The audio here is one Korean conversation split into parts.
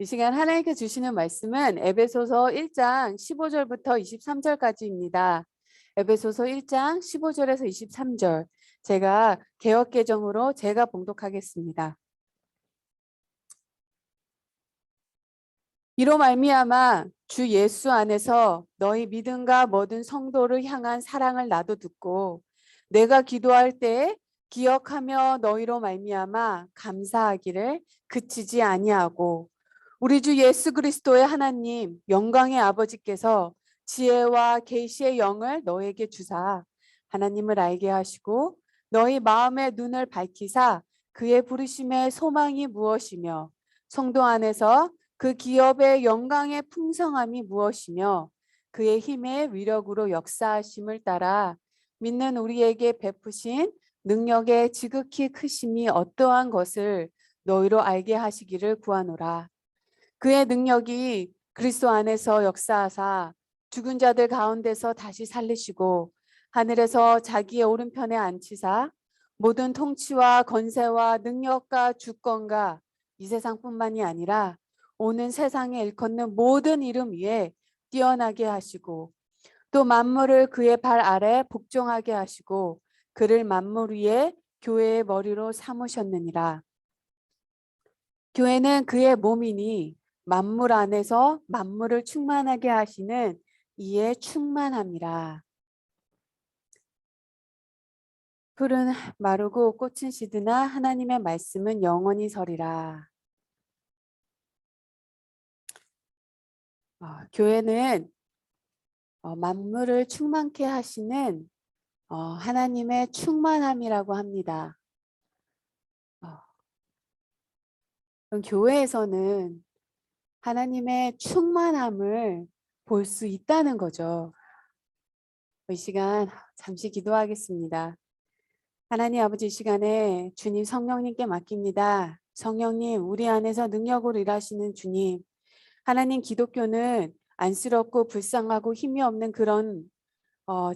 이 시간 하나님께 주시는 말씀은 에베소서 1장 15절부터 23절까지입니다. 에베소서 1장 15절에서 23절. 제가 개역개정으로 제가 봉독하겠습니다. 이로 말미암아 주 예수 안에서 너희 믿음과 모든 성도를 향한 사랑을 나도 듣고 내가 기도할 때 기억하며 너희로 말미암아 감사하기를 그치지 아니하고 우리 주 예수 그리스도의 하나님 영광의 아버지께서 지혜와 계시의 영을 너에게 주사 하나님을 알게 하시고 너희 마음의 눈을 밝히사 그의 부르심의 소망이 무엇이며 성도 안에서 그 기업의 영광의 풍성함이 무엇이며 그의 힘의 위력으로 역사하심을 따라 믿는 우리에게 베푸신 능력의 지극히 크심이 어떠한 것을 너희로 알게 하시기를 구하노라. 그의 능력이 그리스도 안에서 역사하사 죽은 자들 가운데서 다시 살리시고 하늘에서 자기의 오른편에 앉히사 모든 통치와 권세와 능력과 주권과 이 세상뿐만이 아니라 오는 세상에 일컫는 모든 이름 위에 뛰어나게 하시고 또 만물을 그의 발 아래 복종하게 하시고 그를 만물 위에 교회의 머리로 삼으셨느니라. 교회는 그의 몸이니 만물 안에서 만물을 충만하게 하시는 이에 충만함이라. 풀은 마르고 꽃은 시드나 하나님의 말씀은 영원히 서리라. 교회는 만물을 충만케 하시는 하나님의 충만함이라고 합니다. 그럼 교회에서는 하나님의 충만함을 볼 수 있다는 거죠. 이 시간 잠시 기도하겠습니다. 하나님 아버지, 이 시간에 주님 성령님께 맡깁니다. 성령님, 우리 안에서 능력으로 일하시는 주님. 하나님, 기독교는 안쓰럽고 불쌍하고 힘이 없는 그런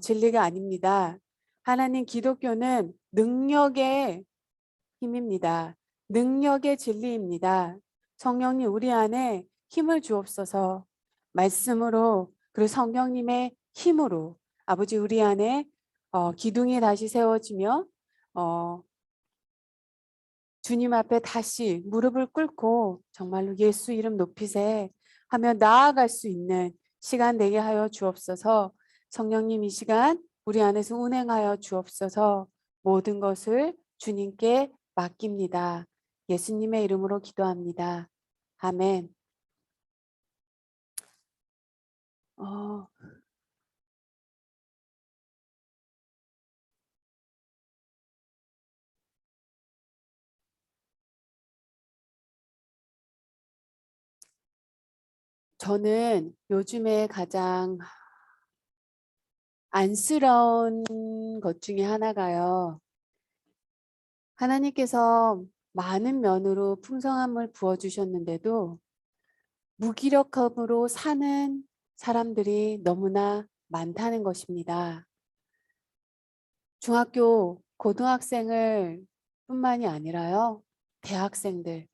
진리가 아닙니다. 하나님, 기독교는 능력의 힘입니다. 능력의 진리입니다. 성령님, 우리 안에 힘을 주옵소서. 말씀으로 그리고 성령님의 힘으로 아버지, 우리 안에 기둥이 다시 세워지며 주님 앞에 다시 무릎을 꿇고 정말로 예수 이름 높이세 하며 나아갈 수 있는 시간 되게 하여 주옵소서. 성령님, 이 시간 우리 안에서 운행하여 주옵소서. 모든 것을 주님께 맡깁니다. 예수님의 이름으로 기도합니다. 아멘. 저는 요즘에 가장 안쓰러운 것 중에 하나가요. 하나님께서 많은 면으로 풍성함을 부어주셨는데도 무기력함으로 사는 사람들이 너무나 많다는 것입니다. 중학교, 고등학생을 뿐만이 아니라요. 대학생들,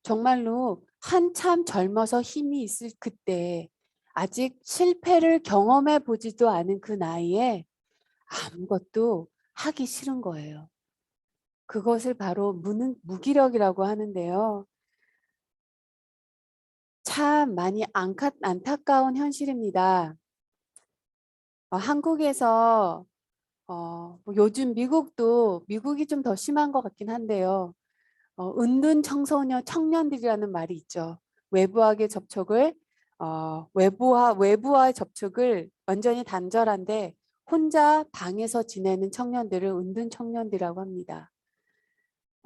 정말로 한참 젊어서 힘이 있을 그때 아직 실패를 경험해 보지도 않은 그 나이에 아무것도 하기 싫은 거예요. 그것을 바로 무기력이라고 하는데요. 참 많이 안타까운 현실입니다. 한국에서 요즘 미국이 좀 더 심한 것 같긴 한데요. 은둔 청년들이라는 말이 있죠. 외부와의 접촉을 외부와의 접촉을 완전히 단절한데 혼자 방에서 지내는 청년들을 은둔 청년들이라고 합니다.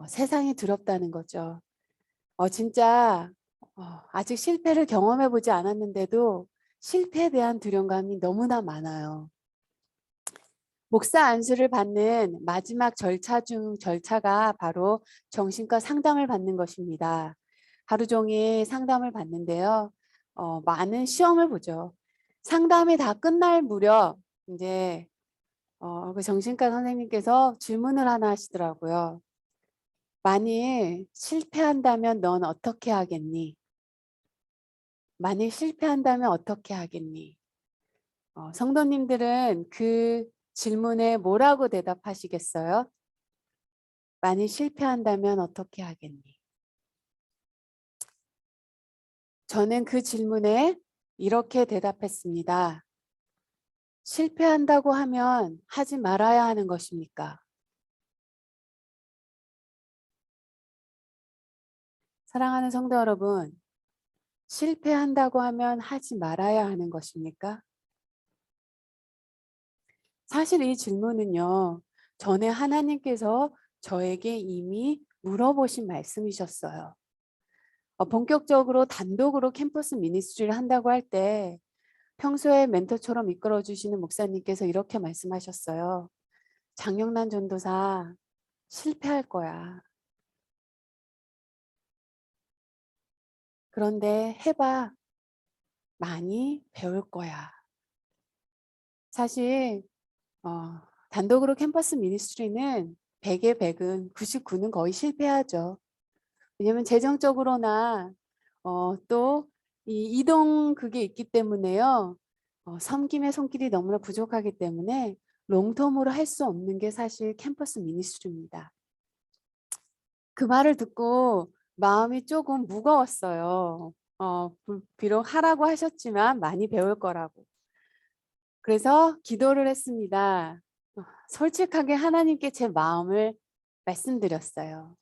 세상이 두렵다는 거죠. 진짜 아직 실패를 경험해 보지 않았는데도 실패에 대한 두려움감이 너무나 많아요. 목사 안수를 받는 마지막 절차가 바로 정신과 상담을 받는 것입니다. 하루 종일 상담을 받는데요. 많은 시험을 보죠. 상담이 다 끝날 무렵 이제 그 정신과 선생님께서 질문을 하나 하시더라고요. 만일 실패한다면 넌 어떻게 하겠니? 만일 실패한다면 어떻게 하겠니? 성도님들은 그 질문에 뭐라고 대답하시겠어요? 만일 실패한다면 어떻게 하겠니? 저는 그 질문에 이렇게 대답했습니다. 실패한다고 하면 하지 말아야 하는 것입니까? 사랑하는 성도 여러분, 실패한다고 하면 하지 말아야 하는 것입니까? 사실 이 질문은요, 전에 하나님께서 저에게 이미 물어보신 말씀이셨어요. 본격적으로 단독으로 캠퍼스 미니스트리를 한다고 할 때 평소에 멘토처럼 이끌어 주시는 목사님께서 이렇게 말씀하셨어요. 장영란 전도사 실패할 거야. 그런데 해봐. 많이 배울 거야. 사실 단독으로 캠퍼스 미니스트리는 100에 100은 99는 거의 실패하죠. 왜냐하면 재정적으로나 또 이 이동 그게 있기 때문에요. 섬김의 손길이 너무나 부족하기 때문에 롱텀으로 할 수 없는 게 사실 캠퍼스 미니스트리입니다. 그 말을 듣고 마음이 조금 무거웠어요. 비록 하라고 하셨지만 많이 배울 거라고. 그래서 기도를 했습니다. 솔직하게 하나님께 제 마음을 말씀드렸어요.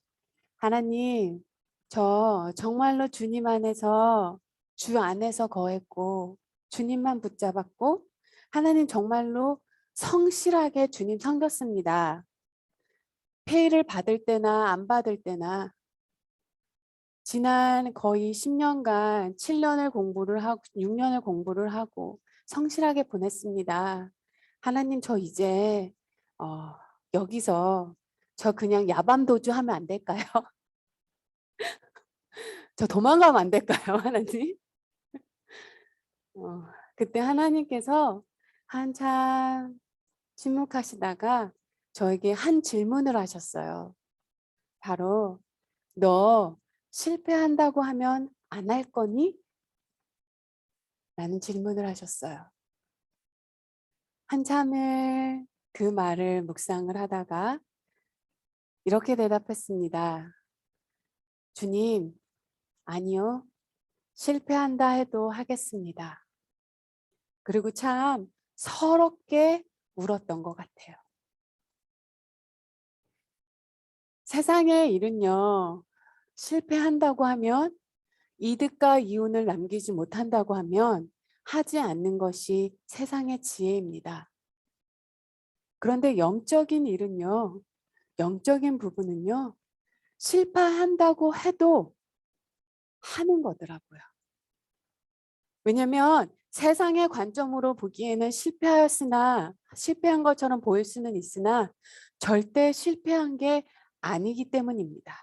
하나님, 저 정말로 주님 안에서 주 안에서 거했고 주님만 붙잡았고 하나님 정말로 성실하게 주님 섬겼습니다. 페이를 받을 때나 안 받을 때나 지난 거의 10년간 7년을 공부를 하고 6년을 공부를 하고 성실하게 보냈습니다. 하나님 저 이제 여기서 저 그냥 야밤 도주하면 안 될까요? 저 도망가면 안 될까요, 하나님? 그때 하나님께서 한참 침묵하시다가 저에게 한 질문을 하셨어요. 바로 너 실패한다고 하면 안 할 거니? 라는 질문을 하셨어요. 한참을 그 말을 묵상을 하다가 이렇게 대답했습니다. 주님, 아니요. 실패한다 해도 하겠습니다. 그리고 참 서럽게 울었던 것 같아요. 세상의 일은요, 실패한다고 하면 이득과 이윤을 남기지 못한다고 하면 하지 않는 것이 세상의 지혜입니다. 그런데 영적인 일은요, 영적인 부분은요, 실패한다고 해도 하는 거더라고요. 왜냐하면 세상의 관점으로 보기에는 실패한 것처럼 보일 수는 있으나 절대 실패한 게 아니기 때문입니다.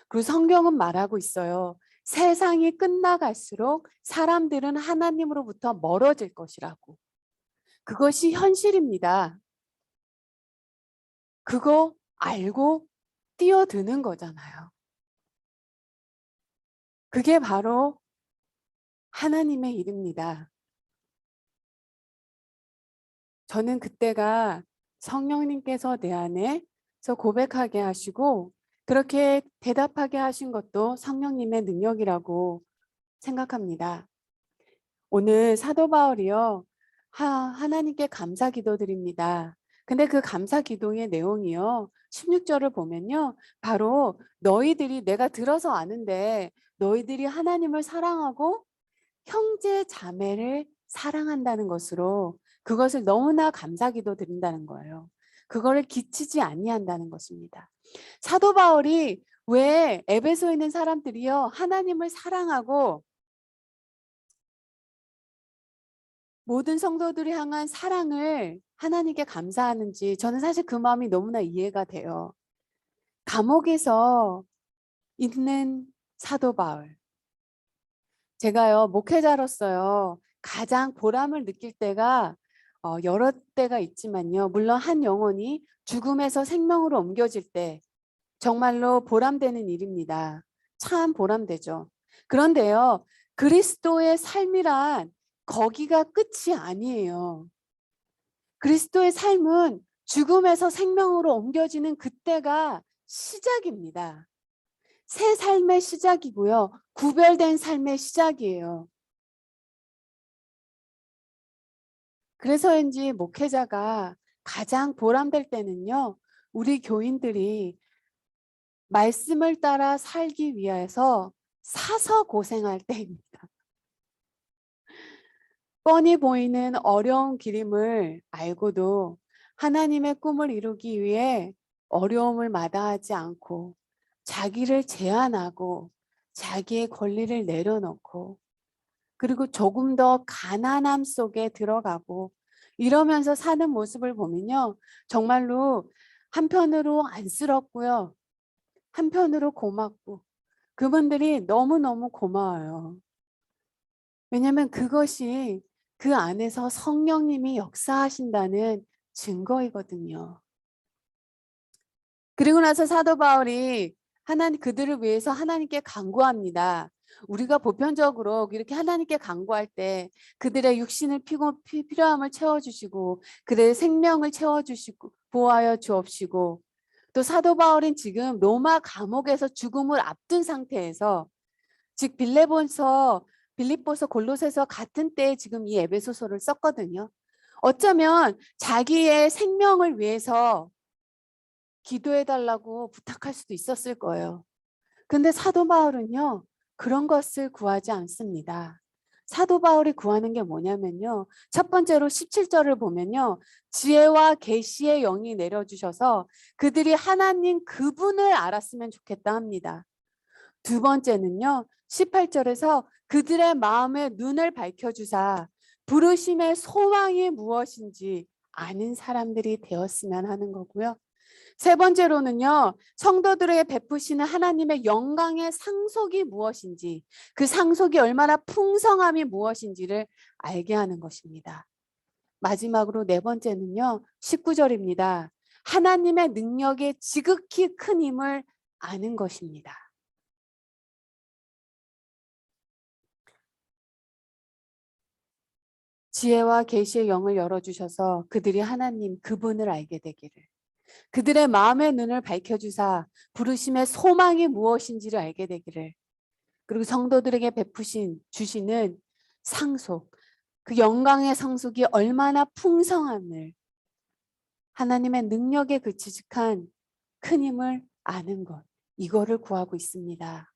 그리고 성경은 말하고 있어요. 세상이 끝나갈수록 사람들은 하나님으로부터 멀어질 것이라고. 그것이 현실입니다. 그거 알고 뛰어드는 거잖아요. 그게 바로 하나님의 일입니다. 저는 그때가 성령님께서 내 안에서 고백하게 하시고 그렇게 대답하게 하신 것도 성령님의 능력이라고 생각합니다. 오늘 사도 바울이요. 하나님께 감사 기도드립니다. 근데 그 감사 기도의 내용이요. 16절을 보면요. 바로 너희들이 내가 들어서 아는데 너희들이 하나님을 사랑하고 형제 자매를 사랑한다는 것으로 그것을 너무나 감사 기도 드린다는 거예요. 그거를 기치지 아니한다는 것입니다. 사도 바울이 왜 에베소에 있는 사람들이요. 하나님을 사랑하고 모든 성도들이 향한 사랑을 하나님께 감사하는지 저는 사실 그 마음이 너무나 이해가 돼요. 감옥에서 있는 사도 바울. 제가요, 목회자로서요, 가장 보람을 느낄 때가 여러 때가 있지만요. 물론 한 영혼이 죽음에서 생명으로 옮겨질 때 정말로 보람되는 일입니다. 참 보람되죠. 그런데요, 그리스도의 삶이란 거기가 끝이 아니에요. 그리스도의 삶은 죽음에서 생명으로 옮겨지는 그때가 시작입니다. 새 삶의 시작이고요. 구별된 삶의 시작이에요. 그래서인지 목회자가 가장 보람될 때는요. 우리 교인들이 말씀을 따라 살기 위해서 사서 고생할 때입니다. 뻔히 보이는 어려운 길임을 알고도 하나님의 꿈을 이루기 위해 어려움을 마다하지 않고 자기를 제한하고 자기의 권리를 내려놓고 그리고 조금 더 가난함 속에 들어가고 이러면서 사는 모습을 보면요. 정말로 한편으로 안쓰럽고요. 한편으로 고맙고 그분들이 너무너무 고마워요. 왜냐하면 그것이 그 안에서 성령님이 역사하신다는 증거이거든요. 그리고 나서 사도 바울이 그들을 위해서 하나님께 간구합니다. 우리가 보편적으로 이렇게 하나님께 간구할 때 그들의 육신을 필요함을 채워주시고 그들의 생명을 채워주시고 보호하여 주옵시고 또 사도 바울은 지금 로마 감옥에서 죽음을 앞둔 상태에서 즉 빌립보서 골로새서 같은 때에 지금 이 에베소서를 썼거든요. 어쩌면 자기의 생명을 위해서 기도해달라고 부탁할 수도 있었을 거예요. 근데 사도 바울은요. 그런 것을 구하지 않습니다. 사도 바울이 구하는 게 뭐냐면요. 첫 번째로 17절을 보면요. 지혜와 계시의 영이 내려주셔서 그들이 하나님 그분을 알았으면 좋겠다 합니다. 두 번째는요. 18절에서 그들의 마음의 눈을 밝혀주사 부르심의 소망이 무엇인지 아는 사람들이 되었으면 하는 거고요. 세 번째로는요. 성도들에게 베푸시는 하나님의 영광의 상속이 무엇인지 그 상속이 얼마나 풍성함이 무엇인지를 알게 하는 것입니다. 마지막으로 네 번째는요. 19절입니다. 하나님의 능력의 지극히 큰 힘을 아는 것입니다. 지혜와 계시의 영을 열어주셔서 그들이 하나님 그분을 알게 되기를 그들의 마음의 눈을 밝혀주사 부르심의 소망이 무엇인지를 알게 되기를 그리고 성도들에게 주시는 상속 그 영광의 상속이 얼마나 풍성함을 하나님의 능력에 그치직한 큰 힘을 아는 것 이거를 구하고 있습니다.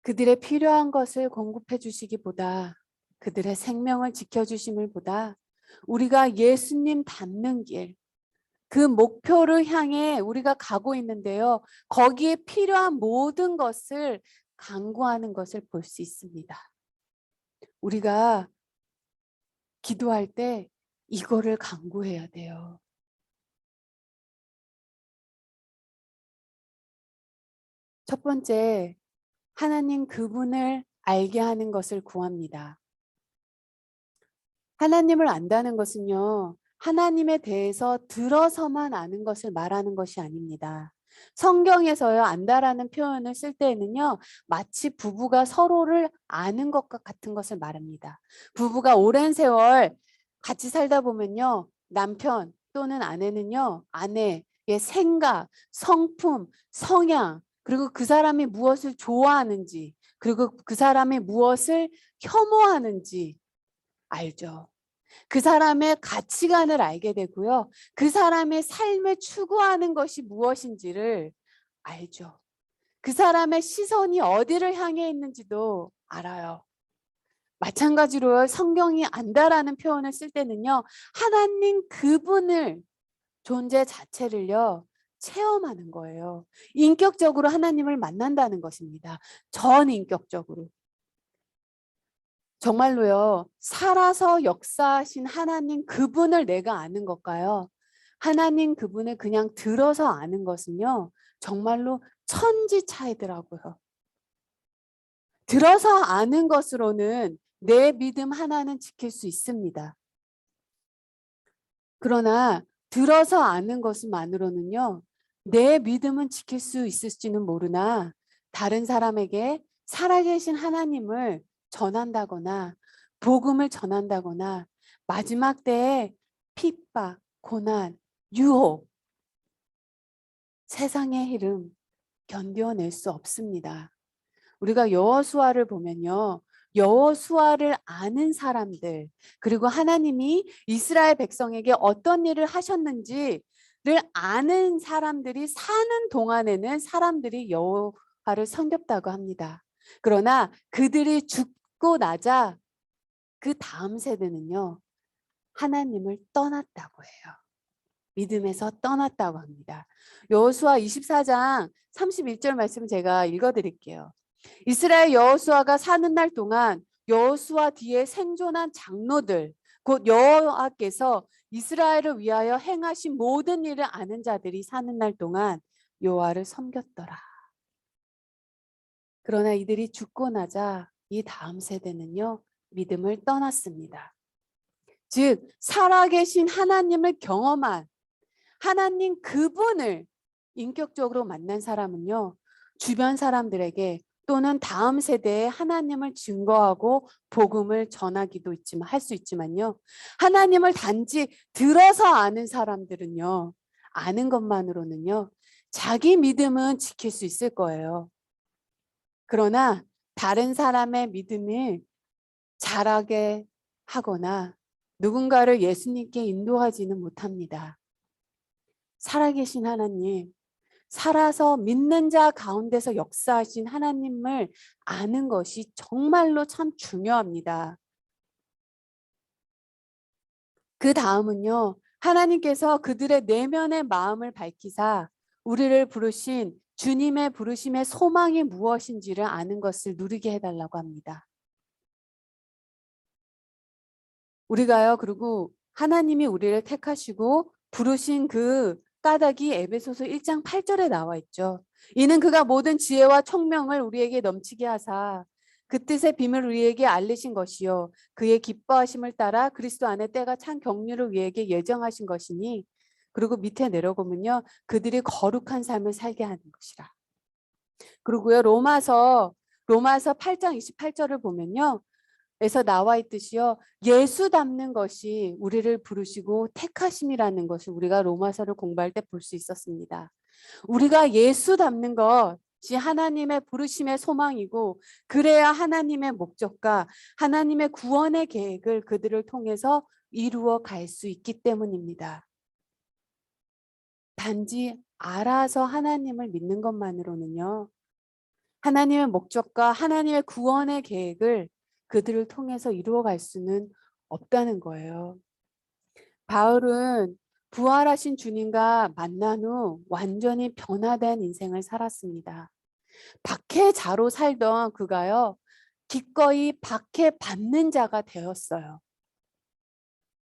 그들의 필요한 것을 공급해 주시기보다 그들의 생명을 지켜주심을 보다 우리가 예수님 닮는 길, 그 목표를 향해 우리가 가고 있는데요. 거기에 필요한 모든 것을 간구하는 것을 볼 수 있습니다. 우리가 기도할 때 이거를 간구해야 돼요. 첫 번째, 하나님 그분을 알게 하는 것을 구합니다. 하나님을 안다는 것은요. 하나님에 대해서 들어서만 아는 것을 말하는 것이 아닙니다. 성경에서요. 안다라는 표현을 쓸 때에는요. 마치 부부가 서로를 아는 것과 같은 것을 말합니다. 부부가 오랜 세월 같이 살다 보면요. 남편 또는 아내는요. 아내의 생각, 성품, 성향 그리고 그 사람이 무엇을 좋아하는지 그리고 그 사람이 무엇을 혐오하는지 알죠. 그 사람의 가치관을 알게 되고요. 그 사람의 삶을 추구하는 것이 무엇인지를 알죠. 그 사람의 시선이 어디를 향해 있는지도 알아요. 마찬가지로 성경이 안다라는 표현을 쓸 때는요. 하나님 그분을 존재 자체를요. 체험하는 거예요. 인격적으로 하나님을 만난다는 것입니다. 전인격적으로. 정말로요. 살아서 역사하신 하나님 그분을 내가 아는 것과요. 하나님 그분을 그냥 들어서 아는 것은요. 정말로 천지 차이더라고요. 들어서 아는 것으로는 내 믿음 하나는 지킬 수 있습니다. 그러나 들어서 아는 것만으로는요. 내 믿음은 지킬 수 있을지는 모르나 다른 사람에게 살아계신 하나님을 전한다거나 복음을 전한다거나 마지막 때에 핍박, 고난, 유혹, 세상의 흐름 견뎌낼 수 없습니다. 우리가 여호수아를 보면요. 여호수아를 아는 사람들, 그리고 하나님이 이스라엘 백성에게 어떤 일을 하셨는지를 아는 사람들이 사는 동안에는 사람들이 여호와를 섬겼다고 합니다. 그러나 그들이 죽고 나자 그 다음 세대는요. 하나님을 떠났다고 해요. 믿음에서 떠났다고 합니다. 여호수아 24장 31절 말씀 제가 읽어드릴게요. 이스라엘 여호수아가 사는 날 동안 여호수아 뒤에 생존한 장로들 곧 여호와께서 이스라엘을 위하여 행하신 모든 일을 아는 자들이 사는 날 동안 여호와를 섬겼더라. 그러나 이들이 죽고 나자 이 다음 세대는요. 믿음을 떠났습니다. 즉 살아계신 하나님을 경험한 하나님 그분을 인격적으로 만난 사람은요. 주변 사람들에게 또는 다음 세대에 하나님을 증거하고 복음을 전하기도 할 수 있지만요. 하나님을 단지 들어서 아는 사람들은요. 아는 것만으로는요. 자기 믿음은 지킬 수 있을 거예요. 그러나 다른 사람의 믿음을 자라게 하거나 누군가를 예수님께 인도하지는 못합니다. 살아계신 하나님, 살아서 믿는 자 가운데서 역사하신 하나님을 아는 것이 정말로 참 중요합니다. 그 다음은요. 하나님께서 그들의 내면의 마음을 밝히사 우리를 부르신 주님의 부르심의 소망이 무엇인지를 아는 것을 누리게 해달라고 합니다. 우리가요. 그리고 하나님이 우리를 택하시고 부르신 그 까닭이 에베소서 1장 8절에 나와 있죠. 이는 그가 모든 지혜와 총명을 우리에게 넘치게 하사 그 뜻의 비밀을 우리에게 알리신 것이요 그의 기뻐하심을 따라 그리스도 안에 때가 찬 경륜을 우리에게 예정하신 것이니 그리고 밑에 내려보면요 그들이 거룩한 삶을 살게 하는 것이라. 그리고요 로마서 8장 28절을 보면요 에서 나와 있듯이요. 예수 닮는 것이 우리를 부르시고 택하심이라는 것을 우리가 로마서를 공부할 때 볼 수 있었습니다. 우리가 예수 닮는 것이 하나님의 부르심의 소망이고 그래야 하나님의 목적과 하나님의 구원의 계획을 그들을 통해서 이루어 갈 수 있기 때문입니다. 단지 알아서 하나님을 믿는 것만으로는요. 하나님의 목적과 하나님의 구원의 계획을 그들을 통해서 이루어갈 수는 없다는 거예요. 바울은 부활하신 주님과 만난 후 완전히 변화된 인생을 살았습니다. 박해자로 살던 그가요. 기꺼이 박해받는 자가 되었어요.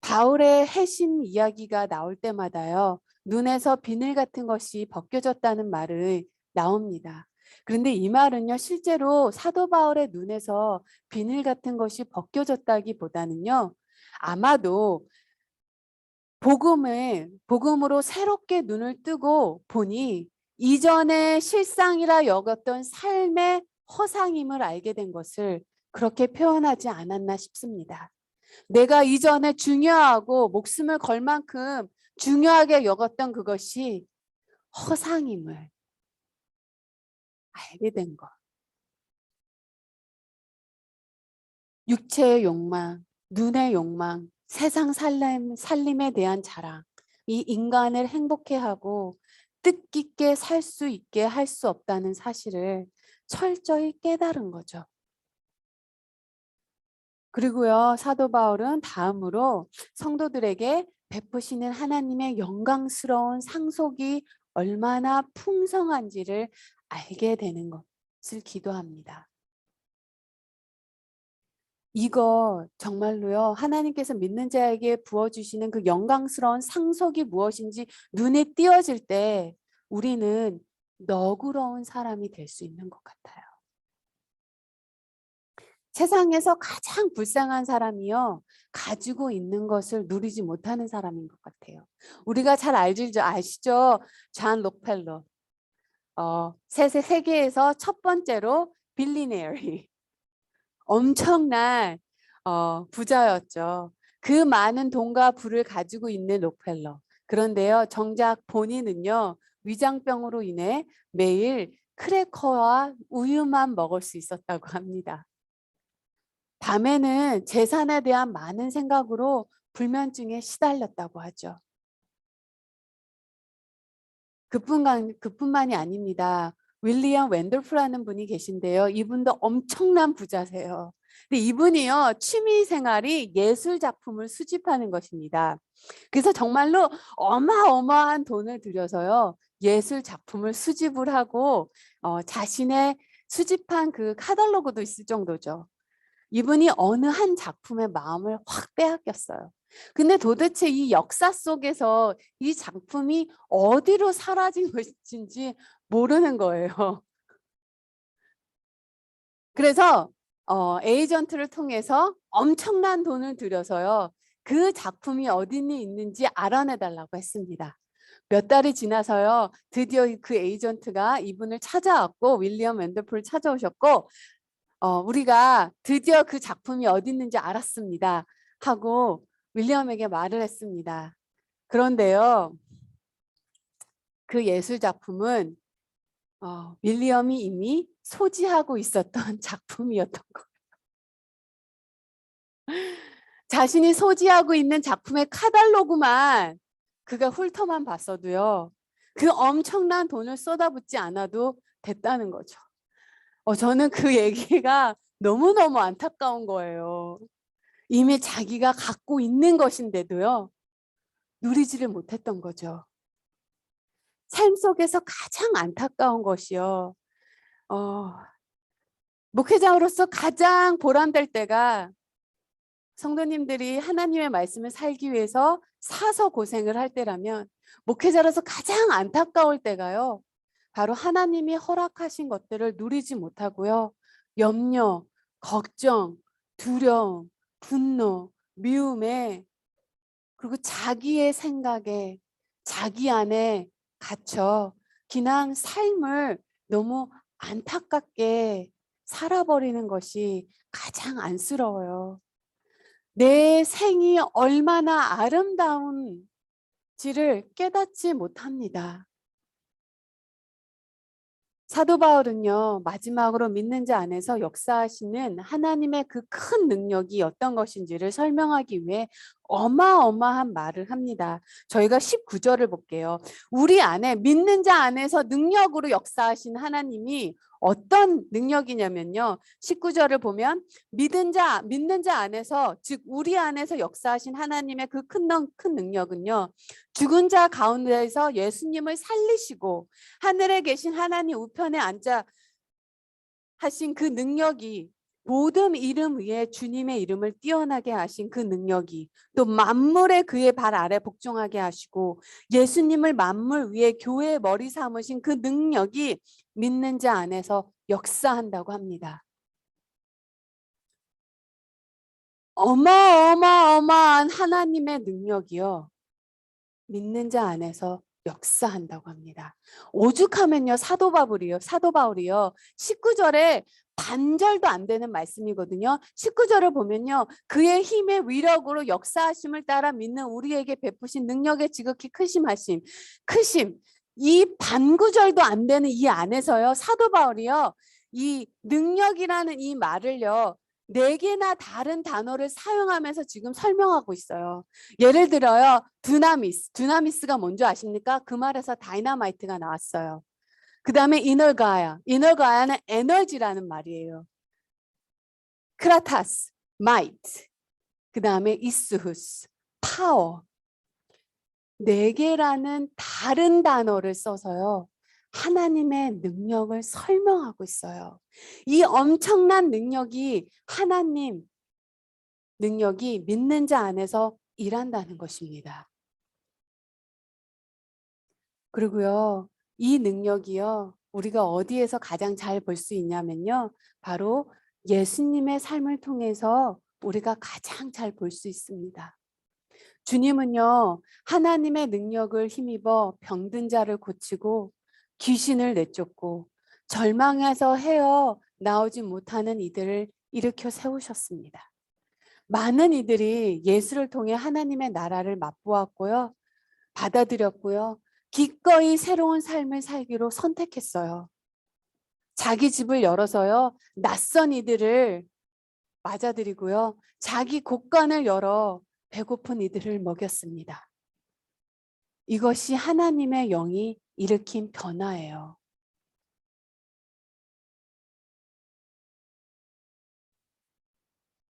바울의 해심 이야기가 나올 때마다요. 눈에서 비늘 같은 것이 벗겨졌다는 말을 나옵니다. 그런데 이 말은요. 실제로 사도 바울의 눈에서 비늘 같은 것이 벗겨졌다기보다는요. 아마도 복음으로 새롭게 눈을 뜨고 보니 이전에 실상이라 여겼던 삶의 허상임을 알게 된 것을 그렇게 표현하지 않았나 싶습니다. 내가 이전에 중요하고 목숨을 걸 만큼 중요하게 여겼던 그것이 허상임을 알게 된 것. 육체의 욕망, 눈의 욕망, 세상 살림에 대한 자랑, 이 인간을 행복해 하고 뜻깊게 살 수 있게 할 수 없다는 사실을 철저히 깨달은 거죠. 그리고요, 사도 바울은 다음으로 성도들에게 베푸시는 하나님의 영광스러운 상속이 얼마나 풍성한지를 알게 되는 것을 기도합니다. 이거 정말로요, 하나님께서 믿는 자에게 부어주시는 그 영광스러운 상속이 무엇인지 눈에 띄어질 때 우리는 너그러운 사람이 될 수 있는 것 같아요. 세상에서 가장 불쌍한 사람이요. 가지고 있는 것을 누리지 못하는 사람인 것 같아요. 우리가 잘 아시죠? 잔 록펠러. 세계에서 첫 번째로 빌리네어리 엄청난 부자였죠. 그 많은 돈과 부를 가지고 있는 록펠러. 그런데요, 정작 본인은요, 위장병으로 인해 매일 크래커와 우유만 먹을 수 있었다고 합니다. 밤에는 재산에 대한 많은 생각으로 불면증에 시달렸다고 하죠. 그뿐만이 아닙니다. 윌리엄 웬돌프라는 분이 계신데요. 이분도 엄청난 부자세요. 근데 이분이요, 취미 생활이 예술 작품을 수집하는 것입니다. 그래서 정말로 어마어마한 돈을 들여서요, 예술 작품을 수집을 하고 자신의 수집한 그 카탈로그도 있을 정도죠. 이분이 어느 한 작품의 마음을 확 빼앗겼어요. 근데 도대체 이 역사 속에서 이 작품이 어디로 사라진 것인지 모르는 거예요. 그래서 에이전트를 통해서 엄청난 돈을 들여서요, 그 작품이 어디 있는지 알아내 달라고 했습니다. 몇 달이 지나서요, 드디어 그 에이전트가 이분을 찾아왔고, 윌리엄 웬더풀을 찾아오셨고, 우리가 드디어 그 작품이 어디 있는지 알았습니다 하고 윌리엄에게 말을 했습니다. 그런데요, 그 예술 작품은 윌리엄이 이미 소지하고 있었던 작품이었던 거예요. 자신이 소지하고 있는 작품의 카탈로그만 그가 훑어만 봤어도요, 그 엄청난 돈을 쏟아붓지 않아도 됐다는 거죠. 저는 그 얘기가 너무너무 안타까운 거예요. 이미 자기가 갖고 있는 것인데도요, 누리지를 못했던 거죠. 삶 속에서 가장 안타까운 것이요, 어, 목회자로서 가장 보람될 때가 성도님들이 하나님의 말씀을 살기 위해서 사서 고생을 할 때라면, 목회자로서 가장 안타까울 때가요, 바로 하나님이 허락하신 것들을 누리지 못하고요, 염려, 걱정, 두려움, 분노, 미움에, 그리고 자기의 생각에, 자기 안에 갇혀 그냥 삶을 너무 안타깝게 살아버리는 것이 가장 안쓰러워요. 내 생이 얼마나 아름다운지를 깨닫지 못합니다. 사도 바울은요, 마지막으로 믿는 자 안에서 역사하시는 하나님의 그 큰 능력이 어떤 것인지를 설명하기 위해 어마어마한 말을 합니다. 저희가 19절을 볼게요. 우리 안에, 믿는 자 안에서 능력으로 역사하신 하나님이 어떤 능력이냐면요, 19절을 보면 믿는 자 안에서, 즉 우리 안에서 역사하신 하나님의 그 큰 능력은요, 죽은 자 가운데에서 예수님을 살리시고 하늘에 계신 하나님 우편에 앉아 하신 그 능력이, 모든 이름 위에 주님의 이름을 뛰어나게 하신 그 능력이, 또 만물의 그의 발 아래 복종하게 하시고 예수님을 만물 위에 교회의 머리 삼으신 그 능력이 믿는 자 안에서 역사한다고 합니다. 어마어마한 하나님의 능력이요, 믿는 자 안에서 역사한다고 합니다. 오죽하면요, 사도 바울이요 19절에 반절도 안 되는 말씀이거든요. 19절을 보면요, 그의 힘의 위력으로 역사하심을 따라 믿는 우리에게 베푸신 능력의 지극히 크심, 이 반구절도 안 되는 이 안에서요, 사도 바울이요, 이 능력이라는 이 말을요 4개나 다른 단어를 사용하면서 지금 설명하고 있어요. 예를 들어요, 두나미스가 뭔지 아십니까? 그 말에서 다이너마이트가 나왔어요. 그 다음에 이너가야는 에너지라는 말이에요. 크라타스, 마이트. 그 다음에 이스후스, 파워. 4개라는 다른 단어를 써서요, 하나님의 능력을 설명하고 있어요. 이 엄청난 능력이, 하나님 능력이 믿는 자 안에서 일한다는 것입니다. 그리고요, 이 능력이요, 우리가 어디에서 가장 잘 볼 수 있냐면요, 바로 예수님의 삶을 통해서 우리가 가장 잘 볼 수 있습니다. 주님은요, 하나님의 능력을 힘입어 병든 자를 고치고 귀신을 내쫓고 절망해서 헤어 나오지 못하는 이들을 일으켜 세우셨습니다. 많은 이들이 예수를 통해 하나님의 나라를 맛보았고요. 받아들였고요. 기꺼이 새로운 삶을 살기로 선택했어요. 자기 집을 열어서요. 낯선 이들을 맞아들이고요. 자기 곳간을 열어 배고픈 이들을 먹였습니다. 이것이 하나님의 영이 일으킨 변화예요.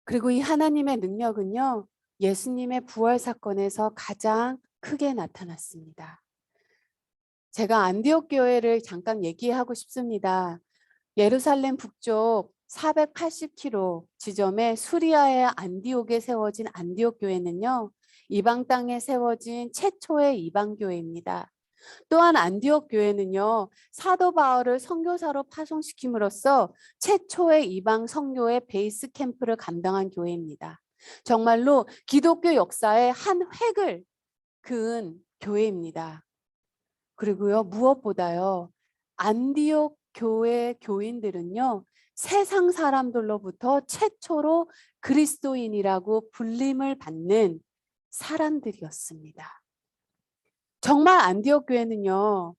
그리고 이 하나님의 능력은요. 예수님의 부활 사건에서 가장 크게 나타났습니다. 제가 안디옥 교회를 잠깐 얘기하고 싶습니다. 예루살렘 북쪽 480km 지점에 수리아의 안디옥에 세워진 안디옥 교회는요. 이방 땅에 세워진 최초의 이방 교회입니다. 또한 안디옥 교회는요. 사도 바울을 선교사로 파송시킴으로써 최초의 이방 선교의 베이스 캠프를 감당한 교회입니다. 정말로 기독교 역사의 한 획을 그은 교회입니다. 그리고요. 무엇보다요. 안디옥 교회 교인들은요. 세상 사람들로부터 최초로 그리스도인이라고 불림을 받는 사람들이었습니다. 정말 안디옥 교회는요.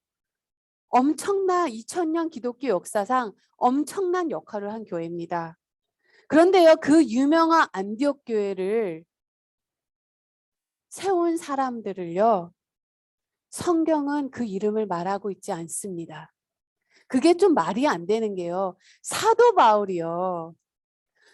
엄청난 2000년 기독교 역사상 엄청난 역할을 한 교회입니다. 그런데요. 그 유명한 안디옥 교회를 세운 사람들을요. 성경은 그 이름을 말하고 있지 않습니다. 그게 좀 말이 안 되는 게요. 사도 바울이요.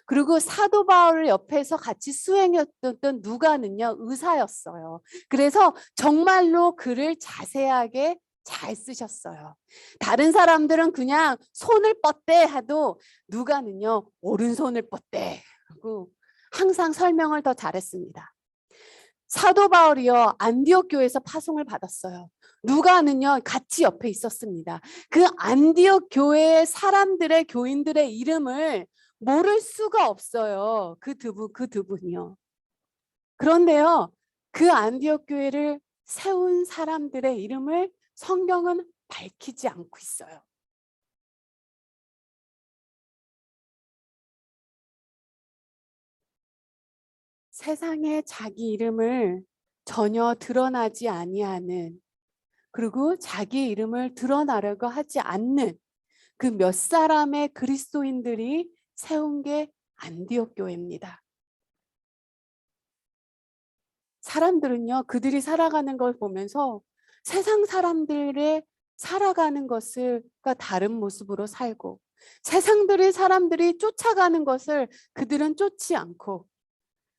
그리고 사도 바울 옆에서 같이 수행했던 누가는요. 의사였어요. 그래서 정말로 글을 자세하게 잘 쓰셨어요. 다른 사람들은 그냥 손을 뻗대 하도 누가는요. 오른손을 뻗대 하고 항상 설명을 더 잘했습니다. 사도 바울이요. 안디옥 교회에서 파송을 받았어요. 누가는요. 같이 옆에 있었습니다. 그 안디옥 교회의 사람들의 교인들의 이름을 모를 수가 없어요. 그 두 분이요. 그런데요. 그 안디옥 교회를 세운 사람들의 이름을 성경은 밝히지 않고 있어요. 세상에 자기 이름을 전혀 드러나지 아니하는 그리고 자기 이름을 드러나려고 하지 않는 그 몇 사람의 그리스도인들이 세운 게 안디옥 교회입니다. 사람들은요, 그들이 살아가는 걸 보면서 세상 사람들의 살아가는 것을 다른 모습으로 살고 사람들이 쫓아가는 것을 그들은 쫓지 않고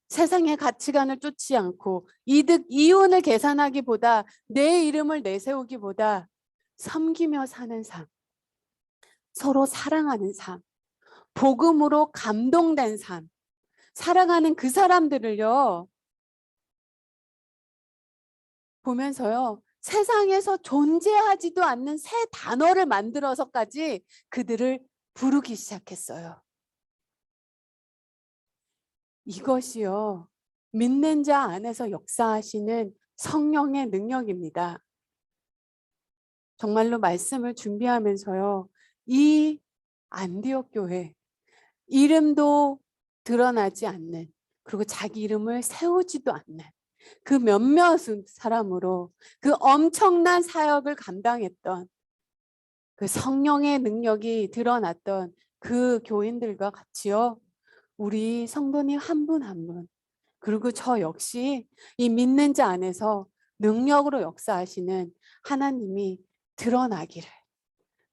세상의 가치관을 쫓지 않고 이득, 이윤을 계산하기보다 내 이름을 내세우기보다 섬기며 사는 삶, 서로 사랑하는 삶, 복음으로 감동된 삶, 살아가는 그 사람들을요, 보면서요, 세상에서 존재하지도 않는 새 단어를 만들어서까지 그들을 부르기 시작했어요. 이것이요, 믿는 자 안에서 역사하시는 성령의 능력입니다. 정말로 말씀을 준비하면서요, 이 안디옥 교회, 이름도 드러나지 않는, 그리고 자기 이름을 세우지도 않는 그 몇몇 사람으로 그 엄청난 사역을 감당했던 그 성령의 능력이 드러났던 그 교인들과 같이요. 우리 성도님 한 분 한 분, 그리고 저 역시 이 믿는 자 안에서 능력으로 역사하시는 하나님이 드러나기를.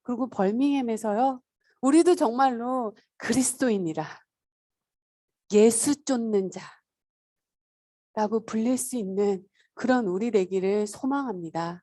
그리고 벌밍햄에서요. 우리도 정말로 그리스도인이라 예수 쫓는 자라고 불릴 수 있는 그런 우리 되기를 소망합니다.